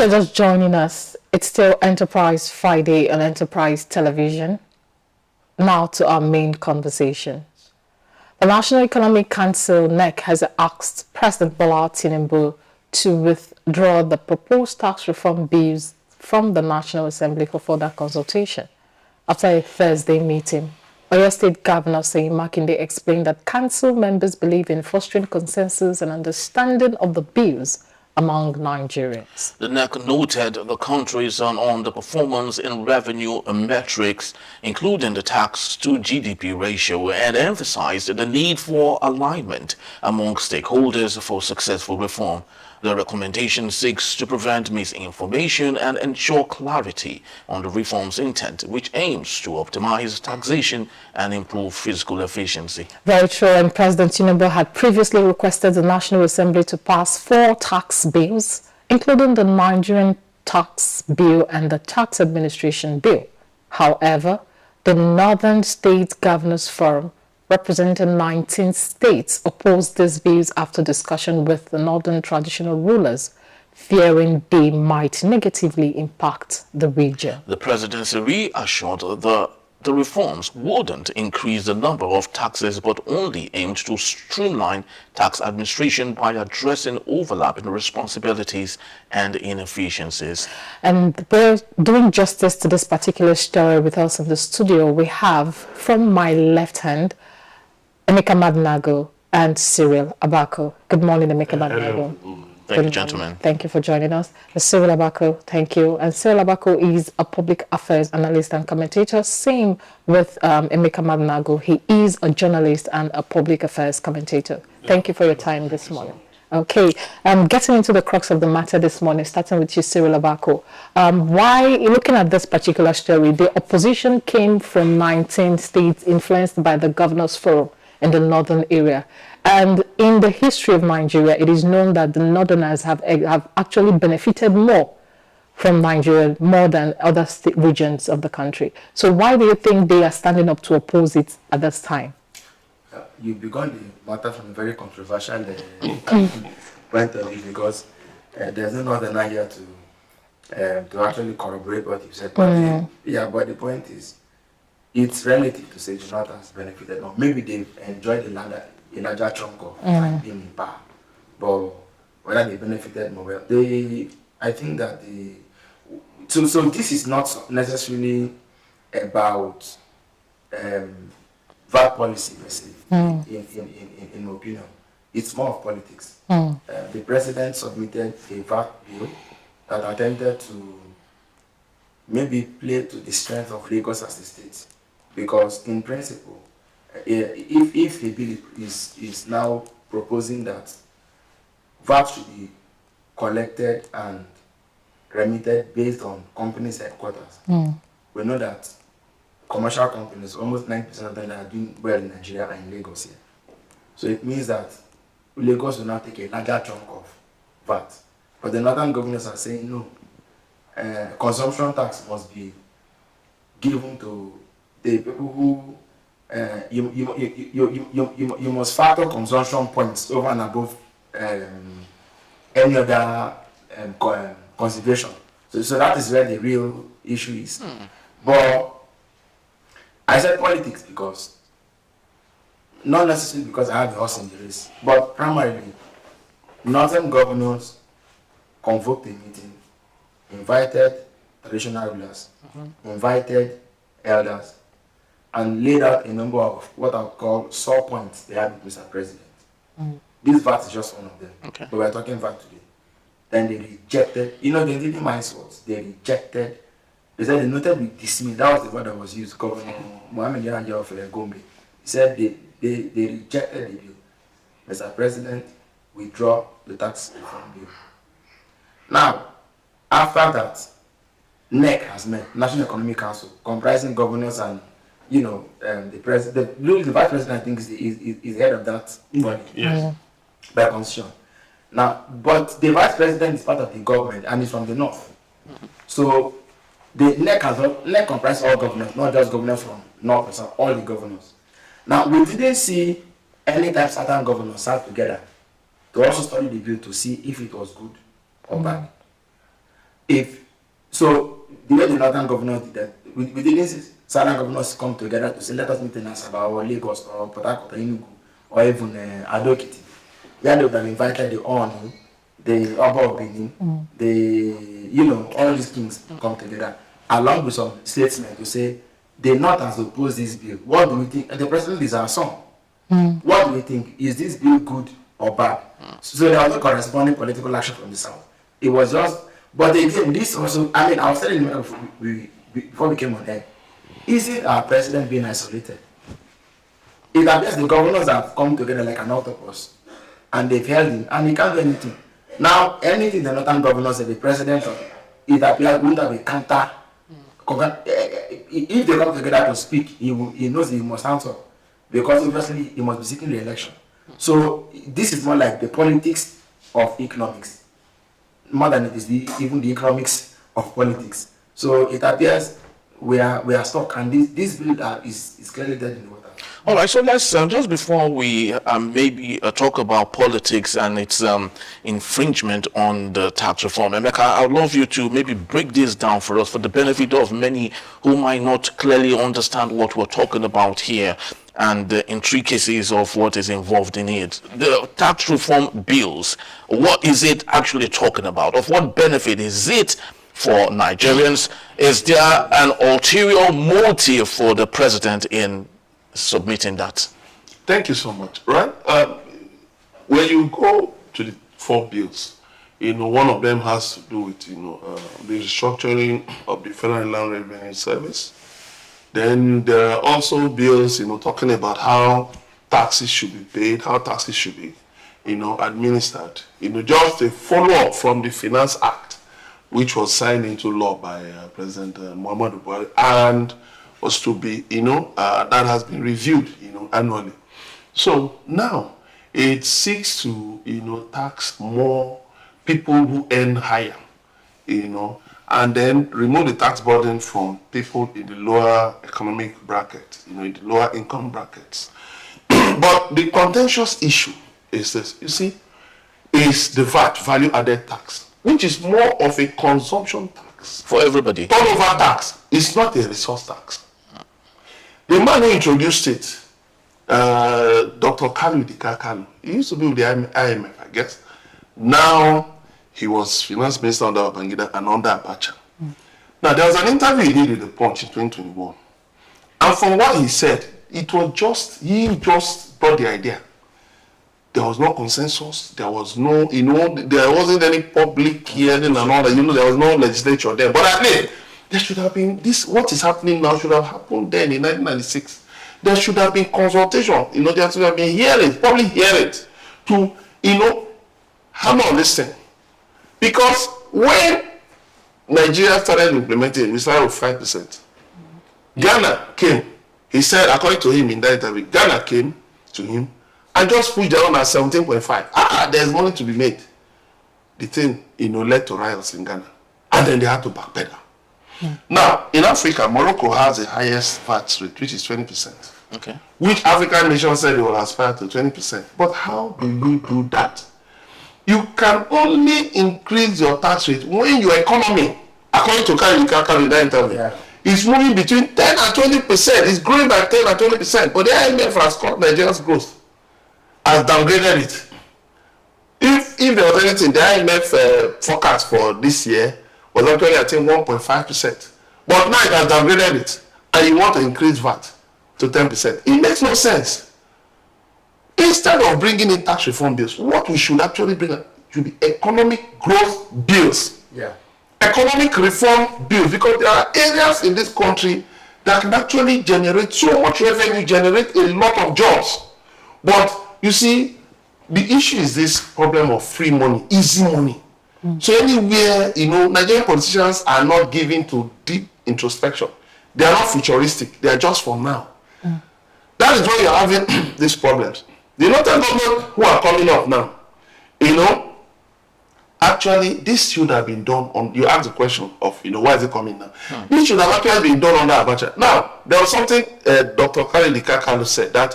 you're just joining us, it's still Enterprise Friday on Enterprise Television. Now to our main conversation. The National Economic Council, NEC, has asked President Bola Tinubu to withdraw the proposed tax reform bills from the National Assembly for further consultation. After a Thursday meeting, Oyo State Governor Seyi Makinde explained that council members believe in fostering consensus and understanding of the bills among Nigerians. The NEC noted the country's on the performance in revenue metrics, including the tax to GDP ratio, and emphasized the need for alignment among stakeholders for successful reform. The recommendation seeks to prevent misinformation and ensure clarity on the reform's intent, which aims to optimize taxation and improve fiscal efficiency. Very true, and President Tinubu had previously requested the National Assembly to pass 4 tax bills, including the Nigerian Tax Bill and the Tax Administration Bill. However, the Northern State Governors Forum, representing 19 states, opposed these bills after discussion with the Northern traditional rulers, fearing they might negatively impact the region. The presidency reassured the reforms wouldn't increase the number of taxes but only aimed to streamline tax administration by addressing overlapping responsibilities and inefficiencies. And we're doing justice to this particular story with us in the studio. We have, from my left hand, Emeka Madnago and Cyril Abako. Good morning, Emeka Madnago. Thank you, gentlemen. Thank you for joining us. Cyril Abako, thank you. And Cyril Abako is a public affairs analyst and commentator. Same with Emeka Madnago. He is a journalist and a public affairs commentator. Thank you for your time this morning. Okay, getting into the crux of the matter this morning, starting with you, Cyril Abako. Why, looking at this particular story, the opposition came from 19 states influenced by the Governors Forum in the northern area. And in the history of Nigeria, it is known that the northerners have actually benefited more from Nigeria, more than other regions of the country. So why do you think they are standing up to oppose it at this time? You began the matter from a very controversial point of view, because there's no northerner here to actually corroborate what you said. But but the point is, it's relative to say the north has benefited more. Maybe they've enjoyed a larger chunk of time being in power, but whether they benefited more, well, I think that so this is not necessarily about VAT policy, per se, in my opinion. It's more of politics. The president submitted a VAT bill that attempted to maybe play to the strength of Lagos as a state. Because in principle, if the bill is now proposing that VAT should be collected and remitted based on companies' headquarters, we know that commercial companies, almost 90% of them, are doing well in Nigeria and in Lagos here. So it means that Lagos will now take a larger chunk of VAT. But the northern governors are saying no. Consumption tax must be given to the people who you must factor consumption points over and above any other consideration. So that is where the real issue is. But I said politics because, not necessarily because I have a horse in the race, but primarily, northern governors convoked a meeting, invited traditional rulers, invited elders, and laid out a number of what I would call sore points they had with Mr. President. This VAT is just one of them. Okay. But we're talking VAT today. Then they rejected, they didn't mind words. They rejected. They said they noted with dismay. That was the word that was used, Governor Mohammed Yahya of Gombe. He said they rejected the bill. Mr. President, withdraw the tax reform bill. Now, after that, NEC has met, National Economic Council, comprising governors and the president, the vice president, I think, is head of that body. Yes. By constitution. Now, but the vice president is part of the government and is from the north. So the NEC comprises all governors, not just governors from north or south, all the governors. Now, we didn't see any time certain governors sat together to also study the bill to see if it was good or bad. if so, the way the northern governors did that, we didn't see southern governors come together to say let us meet in Asaba or Lagos or Port Harcourt or Enugu or even Ado-Ekiti. Yeah, they would have invited the Onu, the Oba of Benin, the all these kings come together along with some statesmen to say the North has opposed this bill. What do we think? And the president is our son. What do we think? Is this bill good or bad? So there was no corresponding political action from the South. It was just, but again, this also, I was telling you before we came on air, is it our president being isolated? It appears the governors have come together like an octopus and they've held him and he can't do anything. Now, anything the northern governors say, the president, it appears wouldn't have a counter. If they come together to speak, he knows he must answer because obviously he must be seeking the election. So this is more like the politics of economics, more than it is even the economics of politics. So it appears we are stuck, and this bill is clearly dead in the water. All right, so let's just before we maybe talk about politics and its infringement on the tax reform, Emeka, I'd love you to maybe break this down for us for the benefit of many who might not clearly understand what we're talking about here and the intricacies of what is involved in it. The tax reform bills, what is it actually talking about? Of what benefit is it for Nigerians? Is there an ulterior motive for the president in submitting that? Thank you so much. Right? When you go to the 4 bills, one of them has to do with the restructuring of the Federal Land Revenue Service. Then there are also bills, talking about how taxes should be paid, how taxes should be, administered. Just a follow-up from the Finance Act, which was signed into law by President Muhammadu Buhari and was to be, that has been reviewed, annually. So now it seeks to, tax more people who earn higher, and then remove the tax burden from people in the lower economic bracket, in the lower income brackets. But the contentious issue is this, is the VAT, value added tax, which is more of a consumption tax. For everybody. Turnover tax. It's not a resource tax. The man who introduced it, Dr. Kalu Dikakalu, he used to be with the IMF, I guess. Now, he was finance minister under Babangida and under Abacha. Now, there was an interview he did with the Punch in 2021. And from what he said, it was he just brought the idea. There was no consensus. There was no, there wasn't any public hearing and all that. There was no legislature there. But at least, there should have been what is happening now should have happened then in 1996. There should have been consultation, there should have been hearings, public hearings to, hammer on this thing. Because when Nigeria started implementing, we started with 5%. Ghana came. He said, according to him in that interview, Ghana came to him and just pushed down at 17.5. There's money to be made. The thing, led to riots in Ghana. And then they had to backpedal. Now, in Africa, Morocco has the highest VAT rate, which is 20%. Okay. Which African nation said they will aspire to 20%. But how do you do that? You can only increase your tax rate when your economy, according to that interview, is moving between 10 and 20%. It's growing by 10 and 20%. But the IMF has cut Nigeria's growth, has downgraded it. If there was anything, the IMF forecast for this year was actually, I think, 1.5%. But now it has downgraded it, and you want to increase VAT to 10%. It makes no sense. Instead of bringing in tax reform bills, what we should actually bring should be economic growth bills. Yeah. Economic reform bills, because there are areas in this country that can actually generate so much revenue, generate a lot of jobs. But you see, the issue is this problem of free money, easy money. So anywhere, Nigerian politicians are not given to deep introspection. They are not futuristic. They are just for now. That is why you are having these problems. The northern government who are coming up now, actually, this should have been done on, you asked the question of, why is it coming now? This should have actually been done under Abacha. Now, there was something Dr. Khalid Dikakalu said, that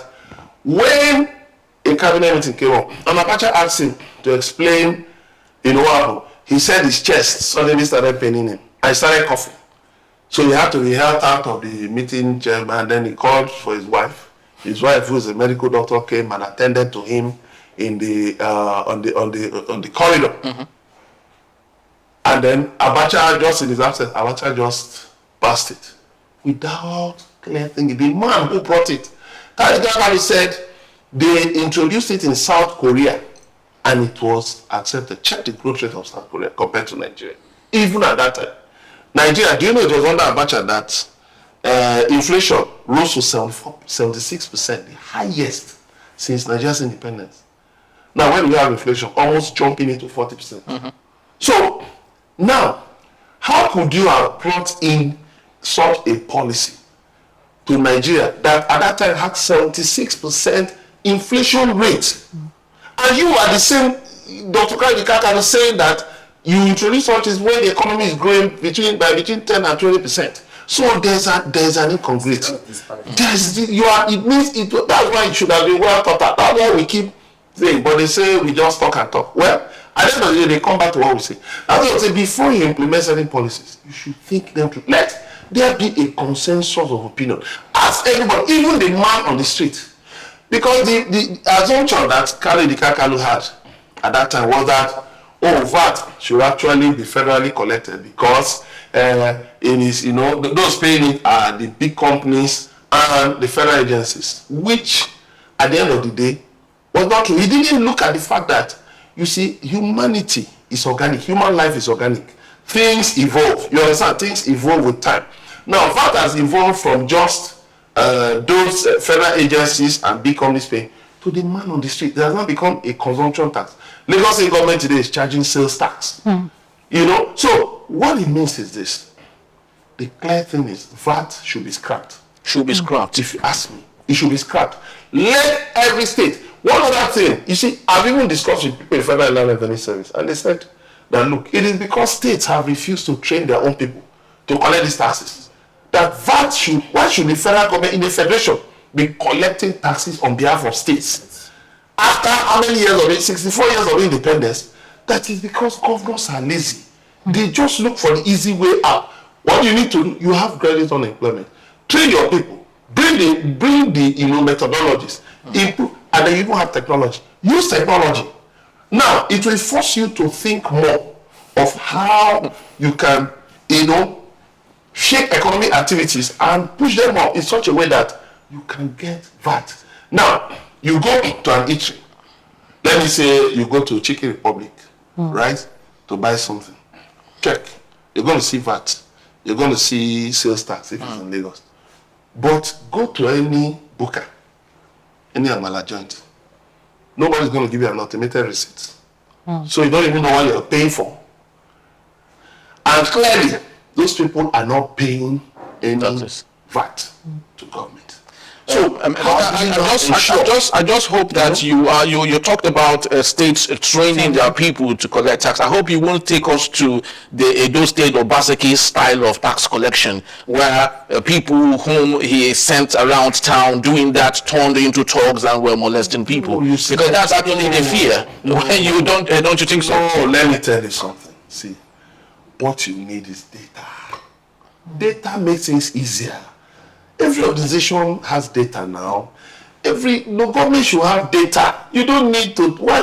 when a cabinet meeting came up, and Abacha asked him to explain, what happened, he said his chest suddenly started paining him. I started coughing. So he had to be helped out of the meeting chairman, and then he called for his wife. His wife, who is a medical doctor, came and attended to him in the on the corridor. Mm-hmm. And then Abacha, just in his absence, Abacha just passed it without clear thinking. The man who brought it, Kari said they introduced it in South Korea and it was accepted. Check the growth rate of South Korea compared to Nigeria. Even at that time. Nigeria, do you know it was under Abacha that inflation rose to 76%, the highest since Nigeria's independence. Now, when we have inflation, almost jumping into 40%. Mm-hmm. So, now, how could you have brought in such a policy to Nigeria that at that time had 76% inflation rate? Mm-hmm. And you are the same, Dr. Kari saying that you introduce something when the economy is growing between 10 and 20%. So there's an incongruity. It means that's why it should have been well thought out. That's why we keep saying, but they say we just talk and talk. Well, at the end of the day, they come back to what we say. That's what I say, before you implement certain policies, you should think them through. Let there be a consensus of opinion. Ask everybody, even the man on the street. Because the assumption that Kari Dikakalu had at that time was that VAT should actually be federally collected because it is, those paying it are the big companies and the federal agencies, which at the end of the day was not true. He didn't look at the fact that, you see, humanity is organic, human life is organic. Things evolve. You understand? Things evolve with time. Now, VAT has evolved from just those federal agencies and big companies paying to the man on the street. It has now become a consumption tax. Lagos State government today is charging sales tax. So what it means is this: the clear thing is VAT should be scrapped. Should be scrapped. If you ask me, it should be scrapped. Let every state. One other thing, you see, I've even discussed with people in Federal Land Revenue Service, and they said that look, it is because states have refused to train their own people to collect these taxes. That VAT why should the federal government in the federation be collecting taxes on behalf of states? After how many years of it? 64 years of independence. That is because governors are lazy. They just look for the easy way out. What you need to do, you have graduate unemployment. Train your people. Bring the methodologies. Improve, and then you don't have technology. Use technology. Now, it will force you to think more of how you can, shape economic activities and push them up in such a way that you can get VAT. Now, you go to an eatery. Let me say you go to Chicken Republic, right, to buy something. Check. You're going to see VAT. You're going to see sales tax if it's in Lagos. But go to any booker, any Amala joint. Nobody's going to give you an automated receipt. So you don't even know what you're paying for. And clearly, those people are not paying any VAT to government. So I just hope that you talked about states training their people to collect tax. I hope you won't take us to the Edo State Obaseki style of tax collection, where people whom he sent around town doing that turned into thugs and were molesting people. Because that's actually the fear. When you don't you think so? Oh, let me tell you something. See, what you need is data. Data makes things easier. Every organization has data now. No government should have data. You don't need to. Why?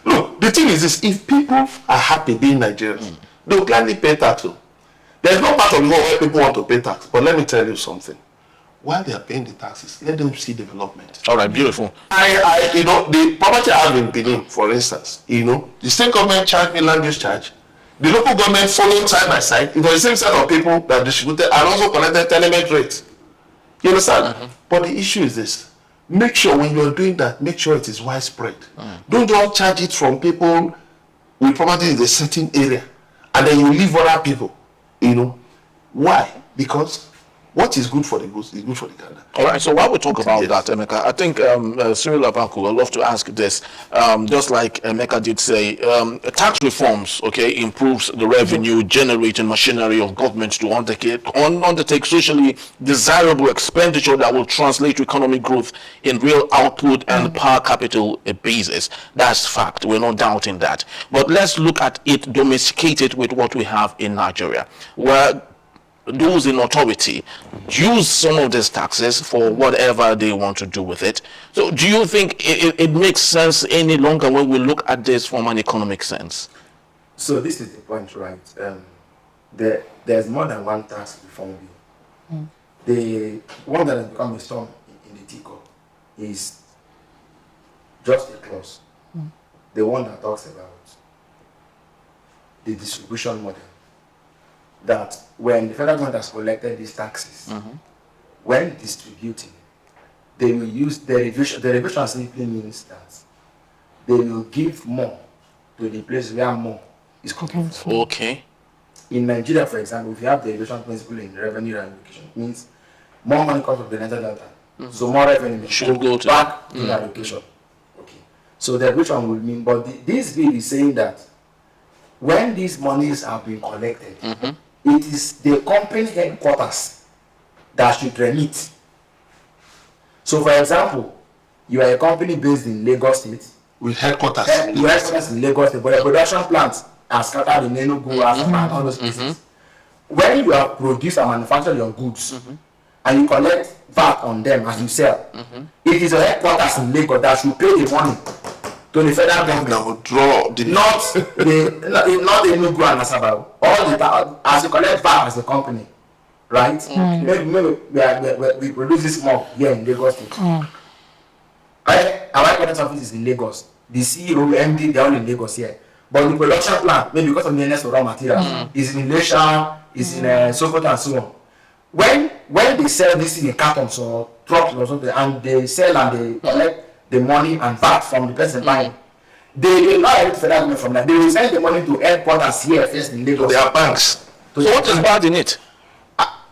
Look, the thing is this: if people are happy being Nigerians, they'll gladly pay tax. There's no part of the world where people want to pay tax. But let me tell you something: while they are paying the taxes, let them see development. All right, beautiful. The property I have in Benin, for instance, the state government charged me land use charge. The local government followed side by side. It was the same set of people that distributed and also collected tenement rates. You understand? But the issue is this: make sure when you're doing that, make sure it is widespread. Don't just charge it from people with property in a certain area, and then you leave other people. Why? Because What is good for the goose is good for the gander. All right, so while we talk about Yes. that, Emeka, I think Cyril Abaku, I'd love to ask this. Just like Emeka did say, tax reforms, okay, improves the revenue generating machinery of government to undertake socially desirable expenditure that will translate to economic growth in real output and per capital basis. That's fact. We're not doubting that. But let's look at it domesticated with what we have in Nigeria, where those in authority use some of these taxes for whatever they want to do with it. So do you think it makes sense any longer when we look at this from an economic sense? So this is the point, right? There's more than one tax reform bill. The one that has become a storm in the teacup is just a clause. The one that talks about the distribution model. That when the federal government has collected these taxes, when distributing, they will use the revision. The revision simply means that they will give more to the place where more is coming from. Okay. In Nigeria, for example, if you have the revision principle in revenue allocation, it means more money comes from the Niger Delta. So more revenue Should go to back to the allocation. Okay. So the revision will mean, but this bill is saying that when these monies have been collected, it is the company headquarters that should remit. So, for example, you are a company based in Lagos State. With headquarters. Your headquarters in Lagos State, but your production plants are scattered in Enugu, Asaba, and all those places. When you have produced and manufactured your goods, and you collect VAT on them as you sell, it is your headquarters in Lagos that should pay the money to the federal government. That will draw the Not the Enugu and Asaba. All the as you collect VAT as a company, right? Maybe we produce this more here in Lagos State. Our headquarters office is in Lagos. The CEO, MD, they're all in Lagos here. But the production plant, maybe because of the nearness of raw materials, is in Ilesha, is in Sokoto and so on. When they sell this in cartons or trucks or something, and they sell and they collect the money and VAT from the person buying, they will not able to federal government from that. They will send the money to headquarters here first in Lagos. their banks. To So what is bad in it?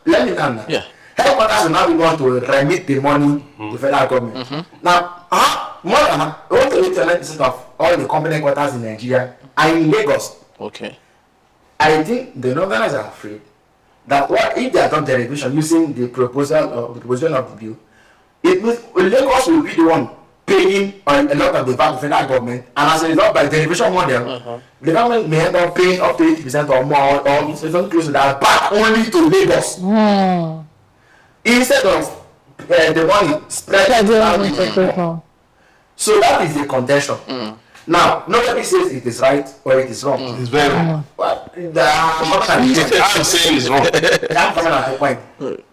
Let me come now. Yeah. Headquarters will now be going to remit the money to federal government. Now, more than 89% of all the company headquarters in Nigeria are in Lagos. Okay. I think the Northerners are afraid that if they adopt the revision using the proposition of the bill, it means Lagos will be the one paying a lot of the VAT to federal government, and as a result, by the revision model, the government may end up paying up to 80% or more, or something close to that, back only to Lagos. Instead of the money spread out. So that is the contention. Now, nobody says it is right or it is wrong. It is very wrong. But I'm saying it's wrong. I'm coming at the point.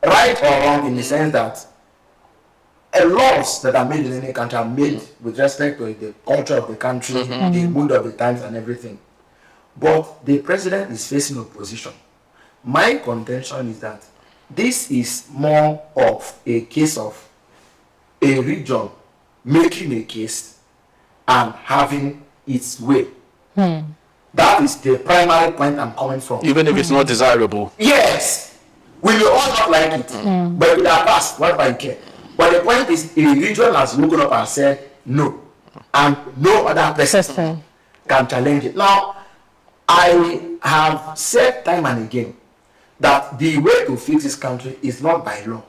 Right or wrong in the sense that laws that are made in any country are made with respect to the culture of the country, the mood of the times and everything. But the president is facing opposition. My contention is that this is more of a case of a region making a case and having its way. That is the primary point I'm coming from. Even if it's not desirable. Yes, we will all not like it, but with our past, what do I care? But the point is, a region has woken up and said no, and no other person can challenge it. Now, I have said time and again that the way to fix this country is not by law.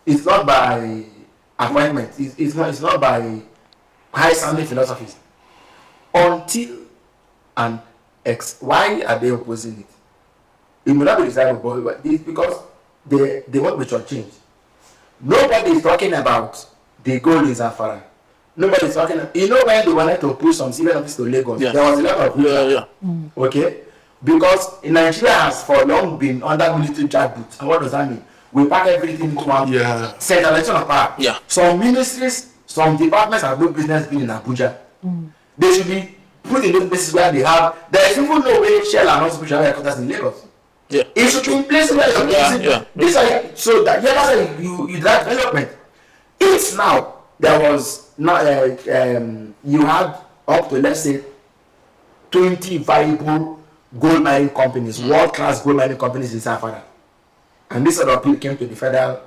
It's not by appointment. It's not by high-sounding philosophies. Until and why are they opposing it? It may not be desirable, but it's because they want to change. Nobody is talking about the gold in Zamfara. Nobody is talking. You know when they wanted to push some civil office to Lagos, there was a lot of okay, because Nigeria has for long been under military jackboot. And what does that mean? We pack everything into one centralization of power. Yeah. Some ministries, some departments have no business being in Abuja. They should be put in those places where they have. There is even no way Shell and also should have headquarters in Lagos. Yeah. It should be in places where this are, so that you drive development. If now there was not you had up to, let's say, 20 viable gold mining companies, world-class gold mining companies in Zamfara, and this other people came to the federal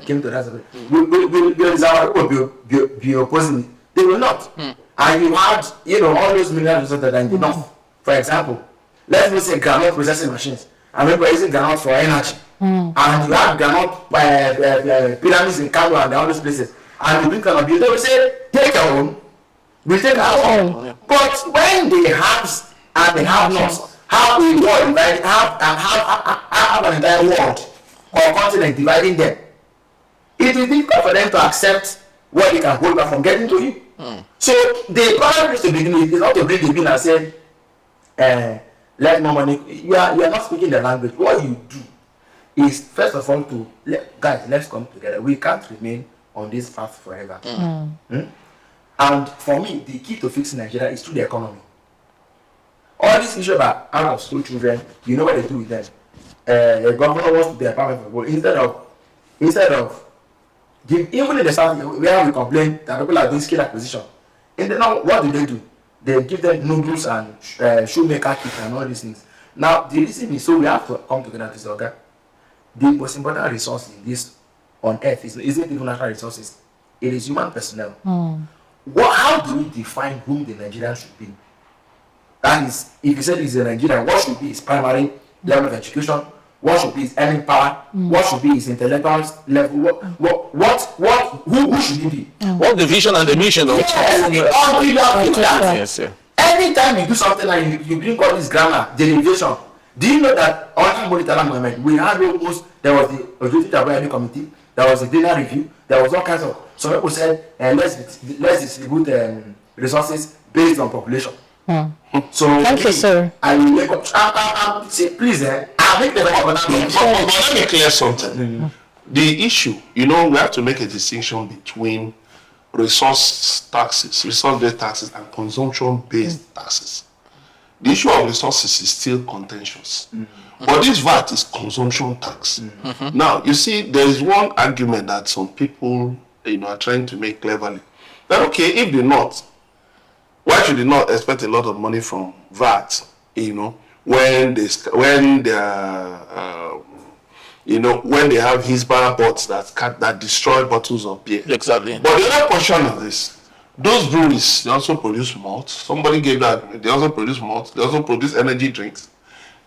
came to that, will our people be opposing it? They will not. And you had, all those minerals that are enough. For example, let's say groundnut processing machines, and people are using groundnut for energy. And you have groundnut pyramids in Kano and all those places, and you bring kind of build, they will say, take your own, we take our own. But when they have and they have lost, have a world, right? Have an entire world or continent dividing them, it is difficult for them to accept what they can hold back from getting to you. So the problem is to begin with is not to bring the bill and say, let more money. You are not speaking the language. What you do is, first of all, guys, let's come together. We can't remain on this path forever. And for me, the key to fixing Nigeria is through the economy. All this issue about out of school children, you know what they do with them. The governor wants to be empowered for instead of even in the south where we complain that people are doing skill acquisition. Now what do? They give them noodles and shoemaker kit and all these things. Now the reason is, so we have to come together to say, okay, the most important resource in this on earth isn't even natural resources, it is human personnel. How do we define whom the Nigerian should be? That is, if you said he's a Nigerian, what should be his primary level of education? What should be his earning power? What should be his intellectual level? Who should he be? What the vision and the mission? Yes. Anytime you do something like you bring all this grammar, derivation, do you know that under Murtala Mohammed, we had almost, there was the Ojoti Tabayani Committee, there was a dinner review, there was all kinds of, some people said, let's distribute resources based on population. So thank you, sir. I will say, please, I'll make the let me clear something. The issue, we have to make a distinction between resource-based taxes, and consumption-based taxes. The issue of resources is still contentious. But this VAT is consumption tax. Now, you see, there is one argument that some people, are trying to make cleverly. That, okay, if they not, why should they not expect a lot of money from VAT, when they have Hisbara bots that destroy bottles of beer. Exactly. But the other portion of this, those breweries, they also produce malt. Somebody gave that. They also produce malt. They also produce energy drinks.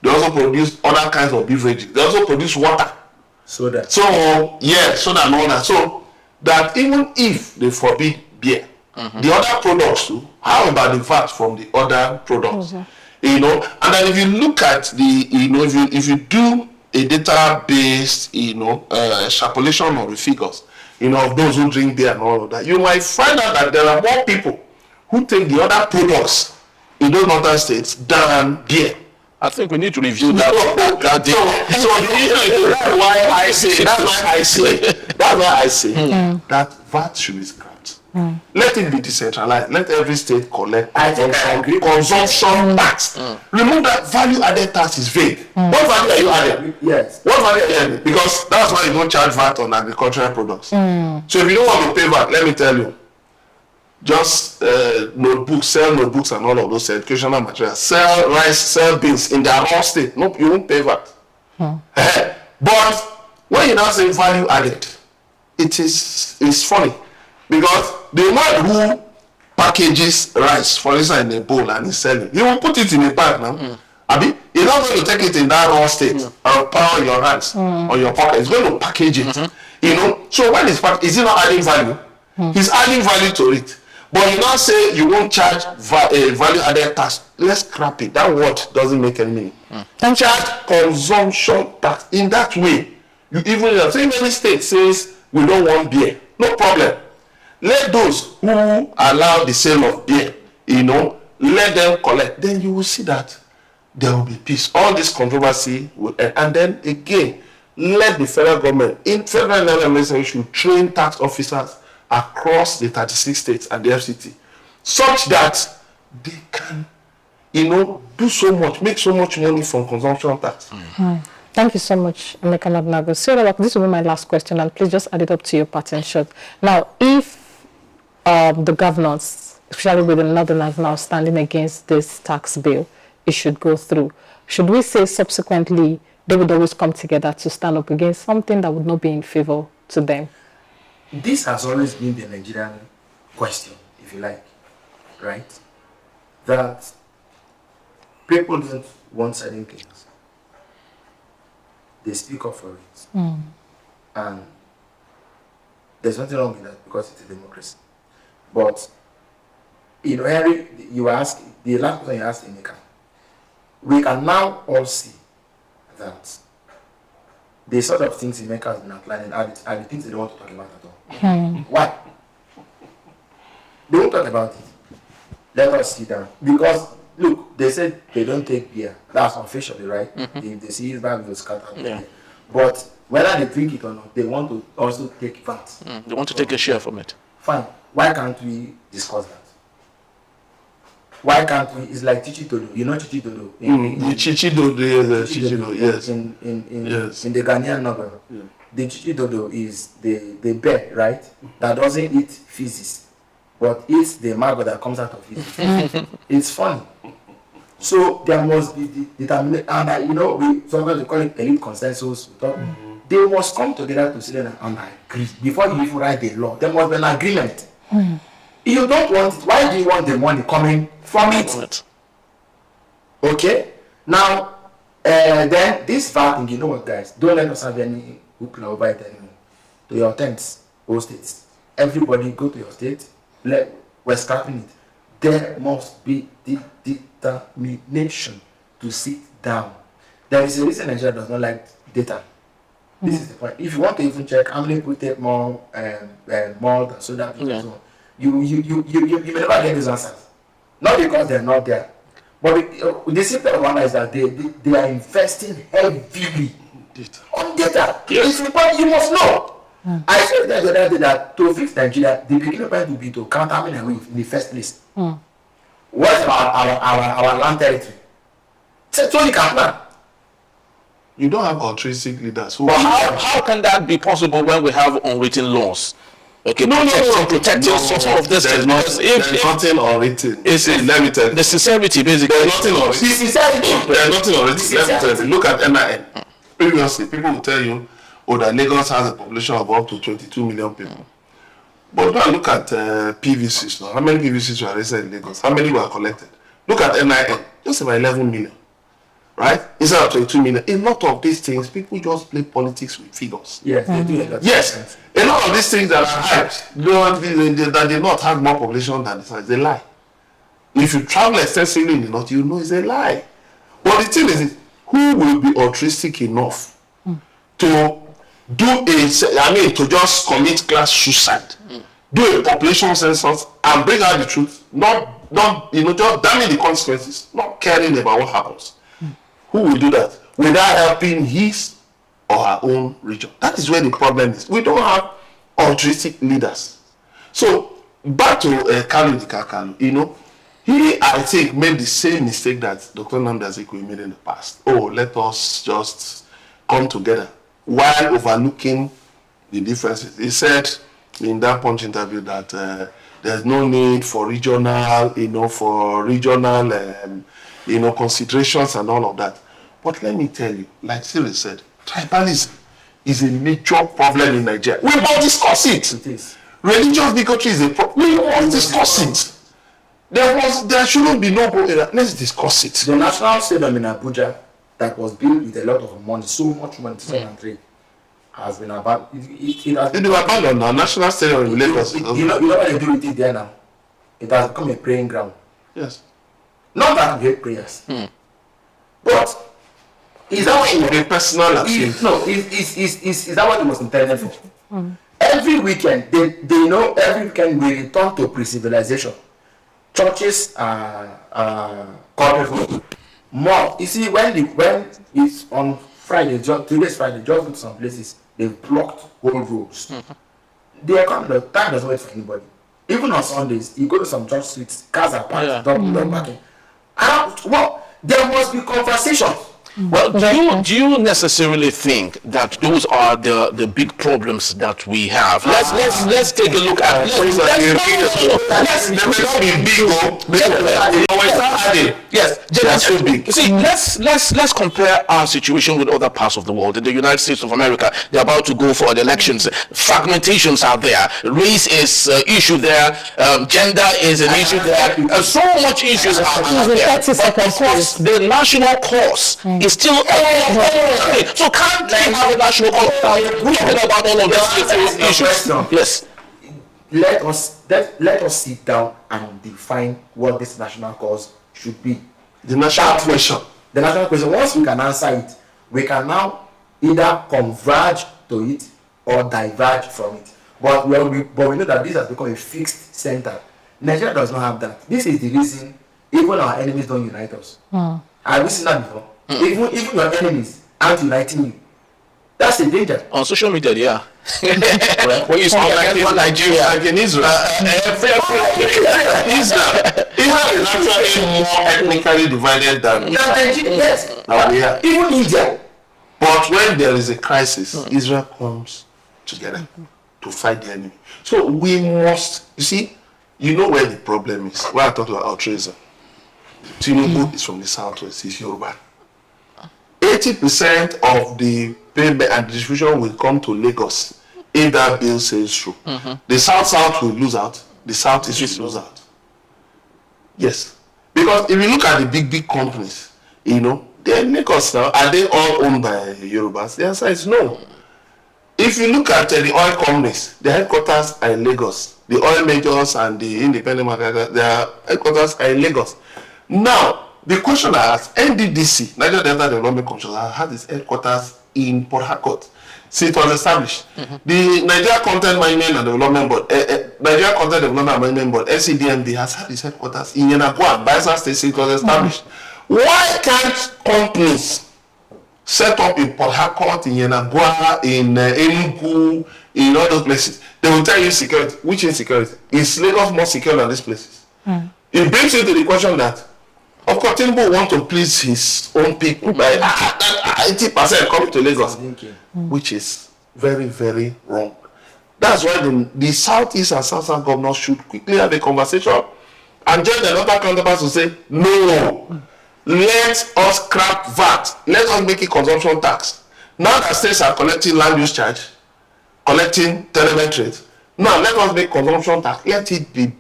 They also produce other kinds of beverages. They also produce water. Soda. So, soda and all that. So, that even if they forbid beer, the other products too, how about the VAT from the other products? And then if you look at the, if you do a data-based, extrapolation of the figures, of those who drink beer and all of that, you might find out that there are more people who take the other products in those northern states than beer. I think we need to review that. That's why I say that VAT should be scrapped. Let it be decentralized. Let every state collect consumption tax. Remove that value-added tax is vague. What value are you adding? Yes. What value are you adding? Because that's why you don't charge VAT on agricultural products. So if you don't want to pay VAT, let me tell you, just notebooks, sell notebooks and all of those educational materials. Sell rice, sell beans in their raw state. Nope, you won't pay VAT. But when you now say value added, it's funny. Because the one who packages rice, for instance, in a bowl and is selling, he will put it in a bag now. He's not going to take it in that raw state or power your hands or your pocket. He's going to package it. So when it's packaged, is he not adding value? He's adding value to it. But you now say you won't charge value-added tax. Let's scrap it. That word doesn't make any meaning. Charge consumption tax. In that way, you even say many states says we don't want beer. No problem. Let those who allow the sale of beer, let them collect. Then you will see that there will be peace. All this controversy will end. And then again, let the federal government, in federal level, should train tax officers across the 36 states and the FCT, such that they can, do so much, make so much money from consumption tax. Thank you so much, Emeka Madnago. So this will be my last question, and please just add it up to your pattern shot. Now, if the governors, especially with the Northerners now standing against this tax bill, it should go through, should we say subsequently they would always come together to stand up against something that would not be in favor to them. This has always been the Nigerian question, if you like, right? That people don't want certain things. They speak up for it. And there's nothing wrong with that because it's a democracy. But, you know, Henry, you ask, the last question you asked Emeka, we can now all see that the sort of things Emeka has been outlining are the things they don't want to talk about at all. Why? They won't talk about it. Let us sit down. Because, look, they said they don't take beer. That's officially, right? If they see his bag, they'll scatter. Yeah. But whether they drink it or not, they want to also take VAT. They want to take a share from it. Fine. Why can't we discuss that? Why can't we? It's like Chichi Dodo. You know Chichi Dodo? The Chichi Dodo, yes. In Yes. the Ghanaian novel. Yeah. The Chichi Dodo is the bear, right? That doesn't eat feces, but eats the maggot that comes out of it. It's funny. So there must be the determination, and you know, we sometimes we call it elite consensus. They must come together to sit down and agree before you even write the law. There must be an agreement. You don't want it. Why do you want the money coming from it? Okay. Now, then this VAT thing, you know what, guys? Don't let us have any hoopla over it anymore. To your tents, all states. Everybody go to your state. We're scrapping it. There must be the determination to sit down. There is a reason Nigeria does not like data. This is the point. If you want to even check how many people take more than soda, you may never get these answers. Not because they're not there, but the simple one is that they are investing heavily on data. Yes. It's important. You must know. I said that the other day that to fix Nigeria, the beginning point would be to count how many are we in the first place. What's our land territory? So you can plan. You don't have altruistic leaders. But how can that be possible when we have unwritten laws? Okay, protecting some of this. There's nothing unwritten. Let me tell you. The sincerity, basically. There's nothing unwritten. There's nothing unwritten. Let me tell you. Look at NIN. Previously, people will tell you, that Lagos has a population of up to 22 million people. But now look at PVCs now. How many PVCs were raised in Lagos? How many were collected? Look at NIN. Just about 11 million. Right? Instead of 22 million. A lot of these things, people just play politics with figures. Yes, they do. Yes. A lot of these things that are hyped, that they not have more population than the size, they lie. If you travel extensively in the north, you know it's a lie. But the thing is, who will be altruistic enough to to just commit class suicide, do a population census and bring out the truth, not just damning the consequences, not caring about what happens. Who will do that without helping his or her own region? That is where the problem is. We don't have altruistic leaders. So back to Kalu, he, I think, made the same mistake that Dr. Nnamdi Azikiwe made in the past. Let us just come together while overlooking the differences. He said in that Punch interview that there's no need for regional, considerations and all of that. But let me tell you, like Cyril said, tribalism is a major problem in Nigeria. We must discuss it. It is. Religious bigotry is a problem. We must discuss it. There shouldn't be no problem. Let's discuss it. The National Stadium in Abuja that was built with a lot of money, so much money, 2003, has been abandoned. It has been abandoned now. National Stadium in Lagos. You know what they do with it there now? It has become a praying ground. Yes. Not that we hate prayers. But is that what a personal appeal? No, is that what it was intended for? Every weekend, every weekend we return to pre-civilization. Churches are corporate. More, you see, when it's on Friday, today's Friday, just go to some places, they've blocked whole roads. The time doesn't wait for anybody. Even on Sundays, you go to some church streets, cars are parked, double parking. Well, there must be conversation. Well, do you necessarily think that those are the big problems that we have? Let's take a look at. Yes, you see, let's compare our situation with other parts of the world. In the United States of America, they're about to go for the elections. Fragmentations are there. Race is an issue there. Gender is an issue there. So much issues are there. But of course, the national cause is still so can't we have a national cause talking about all of these issues? Yes. Let us sit down and define what this national cause should be. The national question. The national question. Once we can answer it, we can now either converge to it or diverge from it. But we know that this has become a fixed center. Nigeria does not have that. This is the reason even our enemies don't unite us. Have you seen that before? Even your enemies aren't uniting you. That's a danger. On social media, yeah. When you speak like in Nigeria, Like in Israel. Israel is actually more ethnically divided than Nigeria, yes. we are. Even India. But when there is a crisis, Israel comes together to fight the enemy. So we must, you see, you know where the problem is. When I talk about altruism, Tinubu is from the southwest, he's Yoruba. 80% of the payment and distribution will come to Lagos if that bill says true. The south will lose out, the southeast will lose out. Yes. Because if you look at the big companies, you know, they're in Lagos now. Are they all owned by Yorubas? The answer is no. If you look at the oil companies, the headquarters are in Lagos. The oil majors and the independent market, their headquarters are in Lagos. Now, the question I asked, NDDC, Nigeria Delta Development Commission, had its headquarters in Port Harcourt since it was established. The Nigeria Content Management and Development Board, Nigeria Content Development and Management Board, NCDMD, has had its headquarters in Yenagoa, Bayelsa State since it was established. Why can't companies set up in Port Harcourt, in Yenagoa, in Enugu, in all those places? They will tell you security. Which insecurity? Is Lagos more secure than these places? It brings you to the question that, of course, Tinubu want to please his own people by 80% coming to Lagos, which is very, very wrong. That's why the Southeast and Southern governors should quickly have a conversation and join the other counterparts to say, no, let us scrap VAT, let us make it consumption tax. Now that states are collecting land use charge, collecting telemetry, now let us make consumption tax, let it be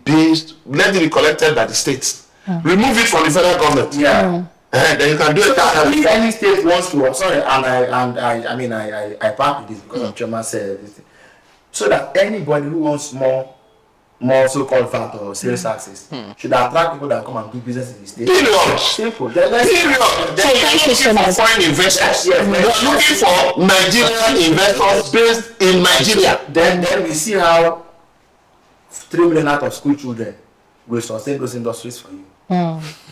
collected by the states. Remove it from the federal government. Then you can do it. If any state wants to, sorry, I part with this because of Chairman said this thing. So that anybody who wants more so-called VAT or sales taxes should attract people that come and do business in the state. Period. Simple. Period. So you're looking for foreign investors. You're looking for Nigerian investors based in Nigeria. Then we see how 3 million out of school children will sustain those industries for you.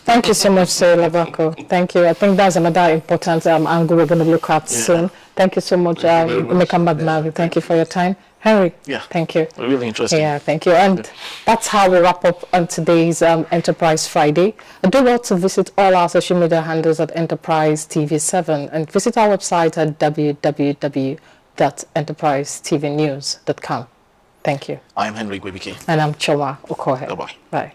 Thank you so much, Sir Labako. Thank you. I think that's another important angle we're going to look at soon. Thank you so much, Emeka. Thank you for your time. Henry, thank you. Really interesting. Yeah, thank you. And that's how we wrap up on today's Enterprise Friday. Do well to visit all our social media handles at Enterprise TV7 and visit our website at www.enterprisetvnews.com. Thank you. I'm Henry Gwebike. And I'm Choma Okohe. Bye-bye. Bye.